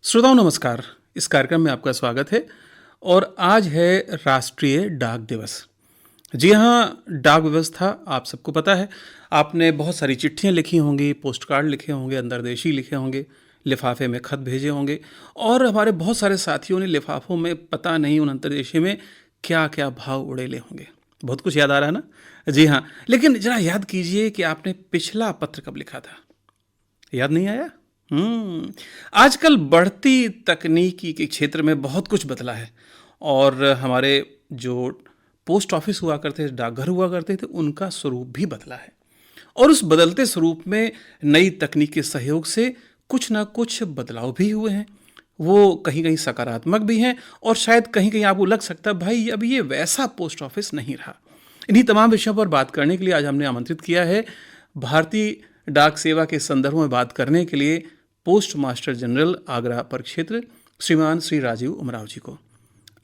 श्रोताओं नमस्कार। इस कार्यक्रम में आपका स्वागत है और आज है राष्ट्रीय डाक दिवस। जी हाँ, डाक व्यवस्था आप सबको पता है। आपने बहुत सारी चिट्ठियाँ लिखी होंगी, पोस्ट कार्ड लिखे होंगे, अंतर्देशी लिखे होंगे, लिफाफे में खत भेजे होंगे और हमारे बहुत सारे साथियों ने लिफाफों में पता नहीं उन अंतर्देशी में क्या क्या भाव उड़ेले होंगे। बहुत कुछ याद आ रहा है ना? जी हाँ, लेकिन जरा याद कीजिए कि आपने पिछला पत्र कब लिखा था। याद नहीं आया? आजकल बढ़ती तकनीकी के क्षेत्र में बहुत कुछ बदला है और हमारे जो पोस्ट ऑफिस हुआ करते थे, डाकघर हुआ करते थे, उनका स्वरूप भी बदला है। और उस बदलते स्वरूप में नई तकनीक के सहयोग से कुछ ना कुछ बदलाव भी हुए हैं। वो कहीं कहीं सकारात्मक भी हैं और शायद कहीं कहीं आपको लग सकता है भाई अब ये वैसा पोस्ट ऑफिस नहीं रहा। इन्हीं तमाम विषयों पर बात करने के लिए आज हमने आमंत्रित किया है भारतीय डाक सेवा के संदर्भ में बात करने के लिए पोस्ट मास्टर जनरल आगरा परिक्षेत्र श्रीमान श्री राजीव उमराव जी को।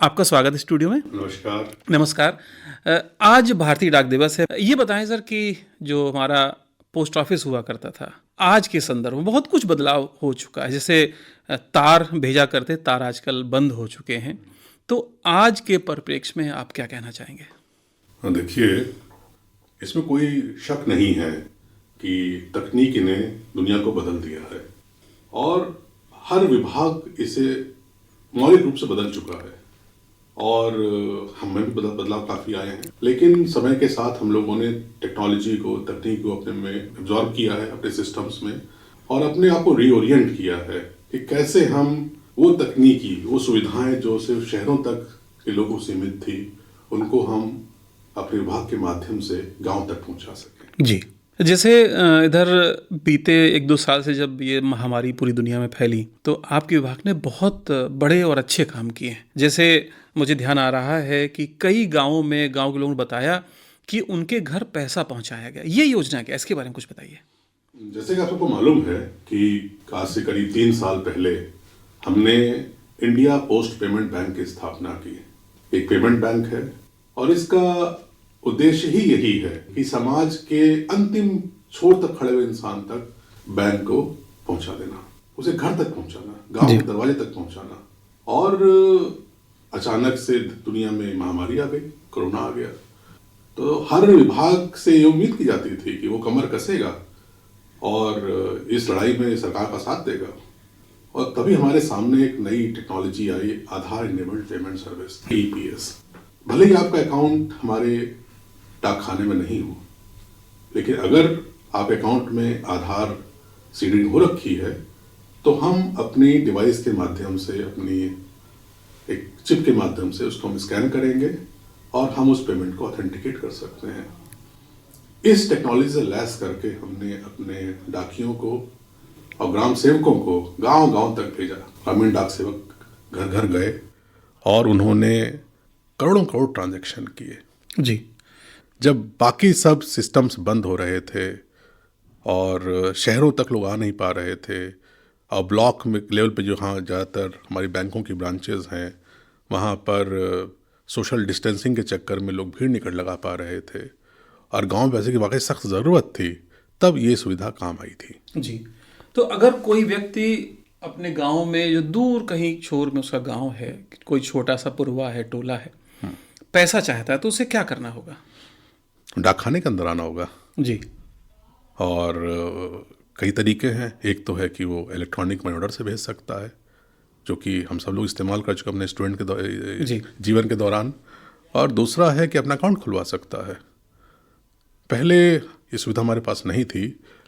आपका स्वागत है स्टूडियो में। नमस्कार। नमस्कार। आज भारतीय डाक दिवस है। ये बताएं सर कि जो हमारा पोस्ट ऑफिस हुआ करता था, आज के संदर्भ में बहुत कुछ बदलाव हो चुका है। जैसे तार भेजा करते, तार आजकल बंद हो चुके हैं। तो आज के परिप्रेक्ष्य में आप क्या कहना चाहेंगे? देखिए, इसमें कोई शक नहीं है कि तकनीक ने दुनिया को बदल दिया है और हर विभाग इसे मौलिक रूप से बदल चुका है और हमें भी बदलाव काफ़ी आए हैं। लेकिन समय के साथ हम लोगों ने टेक्नोलॉजी को, तकनीक को अपने में एब्जॉर्ब किया है, अपने सिस्टम्स में, और अपने आप को रीओरिएंट किया है कि कैसे हम वो तकनीकी, वो सुविधाएं जो सिर्फ शहरों तक के लोगों सीमित थी, उनको हम अपने विभाग के माध्यम से गांव तक पहुंचा सकें। जी, जैसे इधर बीते 1-2 साल से जब ये महामारी पूरी दुनिया में फैली तो आपके विभाग ने बहुत बड़े और अच्छे काम किए हैं। जैसे मुझे ध्यान आ रहा है कि कई गांवों में गांव के लोगों ने बताया कि उनके घर पैसा पहुंचाया गया। ये योजना क्या है, इसके बारे में कुछ बताइए। जैसे कि आपको मालूम है कि आज से करीब 3 साल पहले हमने इंडिया पोस्ट पेमेंट बैंक की स्थापना की। एक पेमेंट बैंक है और इसका उद्देश्य ही यही है कि समाज के अंतिम छोर तक खड़े हुए इंसान तक बैंक को पहुंचा देना, उसे घर तक पहुंचाना, गांव के दरवाजे तक पहुंचाना। और अचानक से दुनिया में महामारी आ गई, कोरोना आ गया, तो हर विभाग से ये उम्मीद की जाती थी कि वो कमर कसेगा और इस लड़ाई में सरकार का साथ देगा। और तभी हमारे सामने एक नई टेक्नोलॉजी आई, आधार इनेबल्ड पेमेंट सर्विस, APS। भले ही आपका अकाउंट हमारे डाक खाने में नहीं हो, लेकिन अगर आप अकाउंट में आधार सीडिंग हो रखी है तो हम अपनी डिवाइस के माध्यम से, अपनी एक चिप के माध्यम से उसको हम स्कैन करेंगे और हम उस पेमेंट को ऑथेंटिकेट कर सकते हैं। इस टेक्नोलॉजी से लैस करके हमने अपने डाकियों को और ग्राम सेवकों को गांव गांव तक भेजा। ग्रामीण डाक सेवक घर घर गए और उन्होंने करोड़ों करोड़ ट्रांजैक्शन किए। जी, जब बाकी सब सिस्टम्स बंद हो रहे थे और शहरों तक लोग आ नहीं पा रहे थे और ब्लॉक में लेवल पे जो हाँ ज़्यादातर हमारी बैंकों की ब्रांचेस हैं, वहाँ पर सोशल डिस्टेंसिंग के चक्कर में लोग भीड़ नहीं लगा पा रहे थे और गांव पैसे की वाकई सख्त ज़रूरत थी, तब ये सुविधा काम आई थी। जी। तो अगर कोई व्यक्ति अपने गांव में, जो दूर कहीं छोर में उसका गांव है, कोई छोटा सा पुरवा है, टोला है, पैसा चाहता है तो उसे क्या करना होगा? डाक खाने के अंदर आना होगा। जी। और कई तरीके हैं। एक तो है कि वो इलेक्ट्रॉनिक मनी ऑर्डर से भेज सकता है, जो कि हम सब लोग इस्तेमाल कर चुके अपने स्टूडेंट के जीवन के दौरान। और दूसरा है कि अपना अकाउंट खुलवा सकता है। पहले ये सुविधा हमारे पास नहीं थी,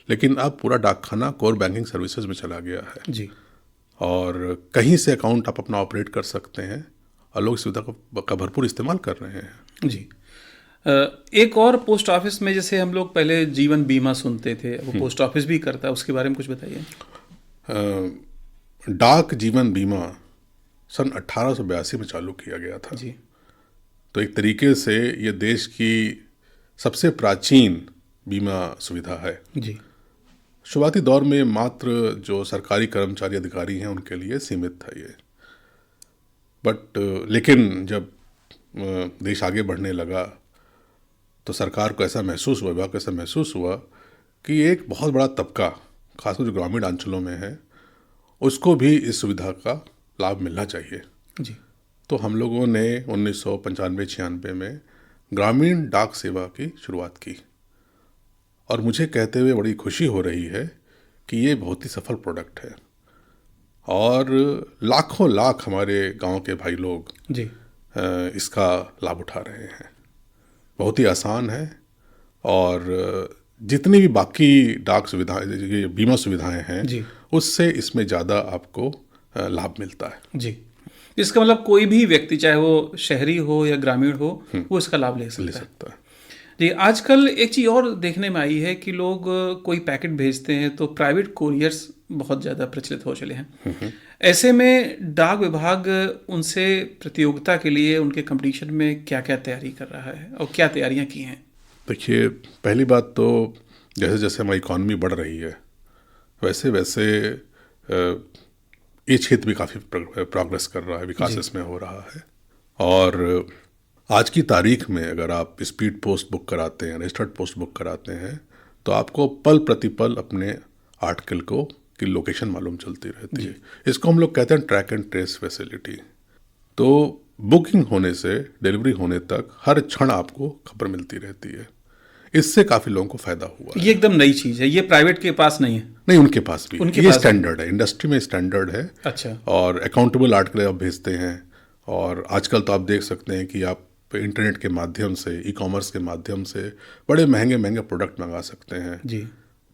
लेकिन अब पूरा डाक खाना कोर बैंकिंग सर्विसेज में चला गया है। जी। और कहीं से अकाउंट आप अपना ऑपरेट कर सकते हैं और लोग इस सुविधा का भरपूर इस्तेमाल कर रहे हैं। जी। एक और पोस्ट ऑफिस में, जैसे हम लोग पहले जीवन बीमा सुनते थे, वो पोस्ट ऑफिस भी करता है, उसके बारे में कुछ बताइए। डाक जीवन बीमा सन 1882 में चालू किया गया था। जी। तो एक तरीके से ये देश की सबसे प्राचीन बीमा सुविधा है। जी। शुरुआती दौर में मात्र जो सरकारी कर्मचारी अधिकारी हैं उनके लिए सीमित था ये, बट लेकिन जब देश आगे बढ़ने लगा तो सरकार को ऐसा महसूस हुआ, विभाग को ऐसा महसूस हुआ कि एक बहुत बड़ा तबका, खासकर जो ग्रामीण अंचलों में है, उसको भी इस सुविधा का लाभ मिलना चाहिए। जी। तो हम लोगों ने 1995-96 में ग्रामीण डाक सेवा की शुरुआत की, और मुझे कहते हुए बड़ी खुशी हो रही है कि ये बहुत ही सफल प्रोडक्ट है, और लाखों लाख हमारे गांव के भाई लोग जी। इसका लाभ उठा रहे हैं। बहुत ही आसान है, और जितनी भी बाकी डाक सुविधाएं, ये बीमा सुविधाएं हैं, जी। उससे इसमें ज़्यादा आपको लाभ मिलता है। जी। इसका मतलब कोई भी व्यक्ति, चाहे वो शहरी हो या ग्रामीण हो, वो इसका लाभ ले सकता है। जी। आजकल एक चीज़ और देखने में आई है कि लोग कोई पैकेट भेजते हैं तो प्राइवेट कोरियर्स बहुत ज़्यादा प्रचलित हो चले हैं। ऐसे में डाक विभाग उनसे प्रतियोगिता के लिए उनके कंपटीशन में क्या क्या तैयारी कर रहा है और क्या तैयारियां की हैं? देखिए, पहली बात तो जैसे जैसे हमारी इकॉनमी बढ़ रही है, वैसे वैसे ये क्षेत्र भी काफ़ी प्रोग्रेस कर रहा है, विकास इसमें हो रहा है। और आज की तारीख में अगर आप स्पीड पोस्ट बुक कराते हैं, रजिस्टर्ड पोस्ट बुक कराते हैं, तो आपको पल प्रतिपल अपने आर्टिकल की लोकेशन मालूम चलती रहती है। इसको हम लोग कहते हैं ट्रैक एंड ट्रेस फैसिलिटी। तो बुकिंग होने से डिलीवरी होने तक हर क्षण आपको खबर मिलती रहती है। इससे काफ़ी लोगों को फ़ायदा हुआ है। ये एकदम नई चीज़ है, ये प्राइवेट के पास नहीं है। नहीं, उनके पास भी उनके ये पास स्टैंडर्ड है, इंडस्ट्री में स्टैंडर्ड है। अच्छा। और अकाउंटेबल आर्टिकल आप भेजते हैं, और आजकल तो आप देख सकते हैं कि आप इंटरनेट के माध्यम से, ई कॉमर्स के माध्यम से बड़े महंगे महंगे प्रोडक्ट मंगा सकते हैं। जी।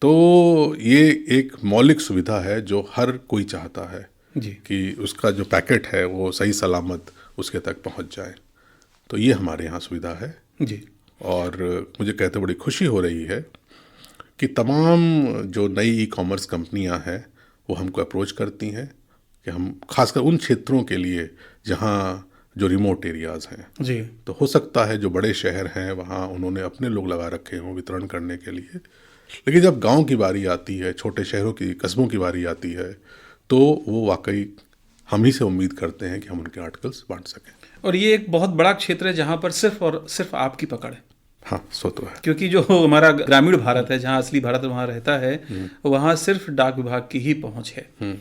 तो ये एक मौलिक सुविधा है जो हर कोई चाहता है जी। कि उसका जो पैकेट है वो सही सलामत उसके तक पहुंच जाए। तो ये हमारे यहाँ सुविधा है। जी। और मुझे कहते बड़ी खुशी हो रही है कि तमाम जो नई ई कॉमर्स कंपनियां हैं वो हमको अप्रोच करती हैं कि हम खासकर उन क्षेत्रों के लिए जहां जो रिमोट एरियाज़ हैं। जी। तो हो सकता है जो बड़े शहर हैं वहाँ उन्होंने अपने लोग लगा रखे हों वितरण करने के लिए, लेकिन जब गांव की बारी आती है, छोटे शहरों की, कस्बों की बारी आती है, तो वो वाकई हम ही से उम्मीद करते हैं कि हम उनके आर्टिकल्स बांट सकें। और ये एक बहुत बड़ा क्षेत्र है जहाँ पर सिर्फ और सिर्फ आपकी पकड़ है। हाँ, सो तो है। क्योंकि जो हमारा ग्रामीण भारत है, जहाँ असली भारत वहाँ रहता है, वहाँ सिर्फ डाक विभाग की ही पहुँच है।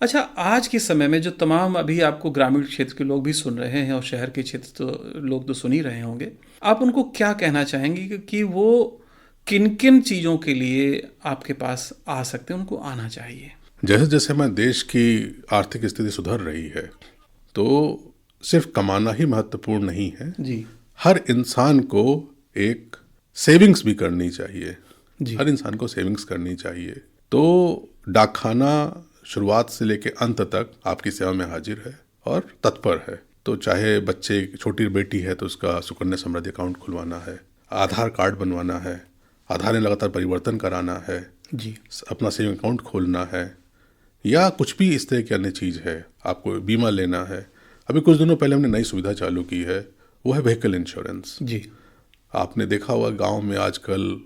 अच्छा, आज के समय में जो तमाम अभी आपको ग्रामीण क्षेत्र के लोग भी सुन रहे हैं और शहर के क्षेत्र तो लोग तो सुन ही रहे होंगे, आप उनको क्या कहना चाहेंगे कि वो किन किन चीज़ों के लिए आपके पास आ सकते हैं, उनको आना चाहिए? जैसे जैसे हमारे देश की आर्थिक स्थिति सुधर रही है, तो सिर्फ कमाना ही महत्वपूर्ण नहीं है। जी। हर इंसान को एक सेविंग्स भी करनी चाहिए। जी। हर इंसान को सेविंग्स करनी चाहिए। तो डाकखाना शुरुआत से लेकर अंत तक आपकी सेवा में हाजिर है और तत्पर है। तो चाहे बच्चे, छोटी बेटी है तो उसका सुकन्या समृद्धि अकाउंट खुलवाना है, आधार कार्ड बनवाना है, आधार में लगातार परिवर्तन कराना है, जी, अपना सेविंग अकाउंट खोलना है, या कुछ भी इस तरह की अन्य चीज़ है, आपको बीमा लेना है। अभी कुछ दिनों पहले हमने नई सुविधा चालू की है, वो है व्हीकल इंश्योरेंस। जी। आपने देखा होगा गांव में आजकल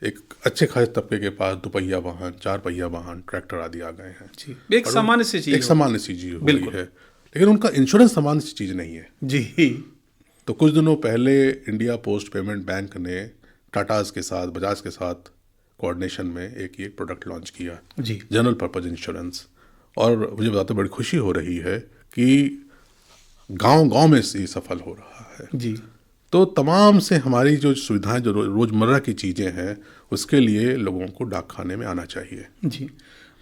एक अच्छे खासे तबके के पास 2 पहिया वाहन, 4 पहिया वाहन, ट्रैक्टर आदि आ गए हैं। जी, एक सामान्य सी चीज़, एक सामान्य सी चीज़ हो गई है, लेकिन उनका इंश्योरेंस सामान्य सी चीज़ नहीं है। जी। तो कुछ दिनों पहले इंडिया पोस्ट पेमेंट बैंक ने टाटाज के साथ, बजाज के साथ कोऑर्डिनेशन में एक प्रोडक्ट लॉन्च किया, जी, जनरल पर्पज इंश्योरेंस। और मुझे बताते बड़ी खुशी हो रही है कि गांव-गांव में ये सफल हो रहा है। जी। तो तमाम से हमारी जो सुविधाएं, जो रोज़मर्रा की चीज़ें हैं, उसके लिए लोगों को डाकखाने में आना चाहिए। जी।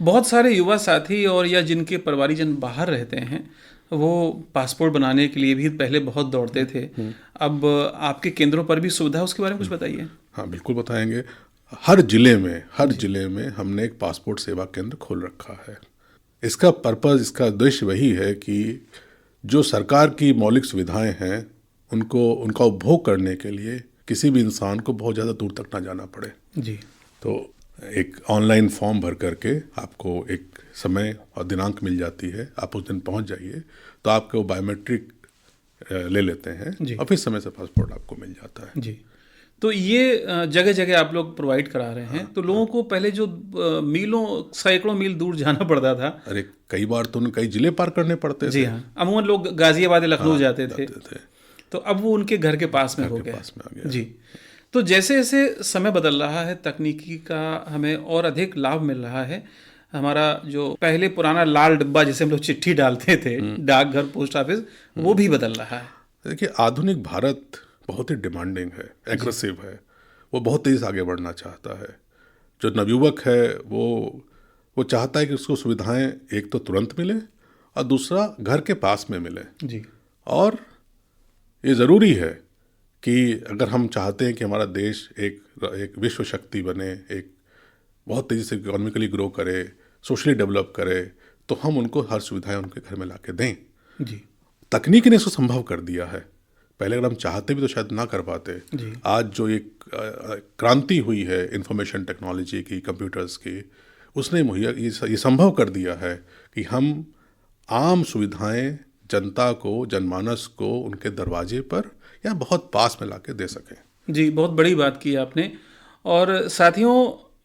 बहुत सारे युवा साथी और या जिनके परिवारीजन बाहर रहते हैं, वो पासपोर्ट बनाने के लिए भी पहले बहुत दौड़ते थे। अब आपके केंद्रों पर भी सुविधा है, उसके बारे में कुछ बताइए। हाँ, बिल्कुल बताएंगे। हर जिले में हमने एक पासपोर्ट सेवा केंद्र खोल रखा है। इसका पर्पज़, इसका उद्देश्य वही है कि जो सरकार की मौलिक सुविधाएं हैं उनका उपभोग करने के लिए किसी भी इंसान को बहुत ज़्यादा दूर तक ना जाना पड़े। जी। तो एक ऑनलाइन फॉर्म भर करके आपको एक समय और दिनांक मिल जाती है, आप उस दिन पहुंच जाइए, तो आपको बायोमेट्रिक ले लेते हैं और फिर समय से पासपोर्ट आपको मिल जाता है। जी। तो ये जगह जगह आप लोग प्रोवाइड करा रहे हैं। तो लोगों को पहले जो मीलों, सैकड़ों मील दूर जाना पड़ता था, अरे कई बार तो कई जिले पार करने पड़ते थे। जी हाँ, अमूमन लोग गाजियाबाद, लखनऊ जाते थे, तो अब वो उनके घर के पास में हो गया। जी। तो जैसे जैसे समय बदल रहा है, तकनीकी का हमें और अधिक लाभ मिल रहा है, हमारा जो पहले पुराना लाल डिब्बा जिसे हम लोग चिट्ठी डालते थे, डाकघर, पोस्ट ऑफिस, वो भी बदल रहा है। देखिए, आधुनिक भारत बहुत ही डिमांडिंग है, एग्रेसिव है, वो बहुत तेज़ी से आगे बढ़ना चाहता है। जो नवयुवक है वो चाहता है कि उसको सुविधाएं एक तो तुरंत मिले और दूसरा घर के पास में मिले। जी। और ये ज़रूरी है कि अगर हम चाहते हैं कि हमारा देश एक विश्व शक्ति बने, एक बहुत तेज़ी से इकोनॉमिकली ग्रो करे, सोशली डेवलप करे, तो हम उनको हर सुविधाएं उनके घर में ला के दें। जी। तकनीक ने इसको संभव कर दिया है। पहले अगर हम चाहते भी तो शायद ना कर पाते। जी। आज जो एक क्रांति हुई है इंफॉर्मेशन टेक्नोलॉजी की, कंप्यूटर्स की, उसने मुहैया ये संभव कर दिया है कि हम आम सुविधाएं जनता को, जनमानस को उनके दरवाजे पर या बहुत पास में लाके दे सकें। जी, बहुत बड़ी बात की आपने। और साथियों,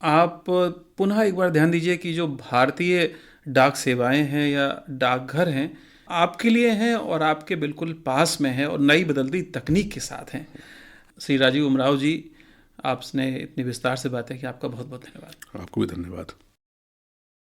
आप पुनः एक बार ध्यान दीजिए कि जो भारतीय डाक सेवाएं हैं या डाकघर हैं, आपके लिए हैं और आपके बिल्कुल पास में हैं और नई बदलती तकनीक के साथ हैं। श्री राजीव उमराव जी, आपने इतनी विस्तार से बातें की, आपका बहुत बहुत धन्यवाद। आपको भी धन्यवाद।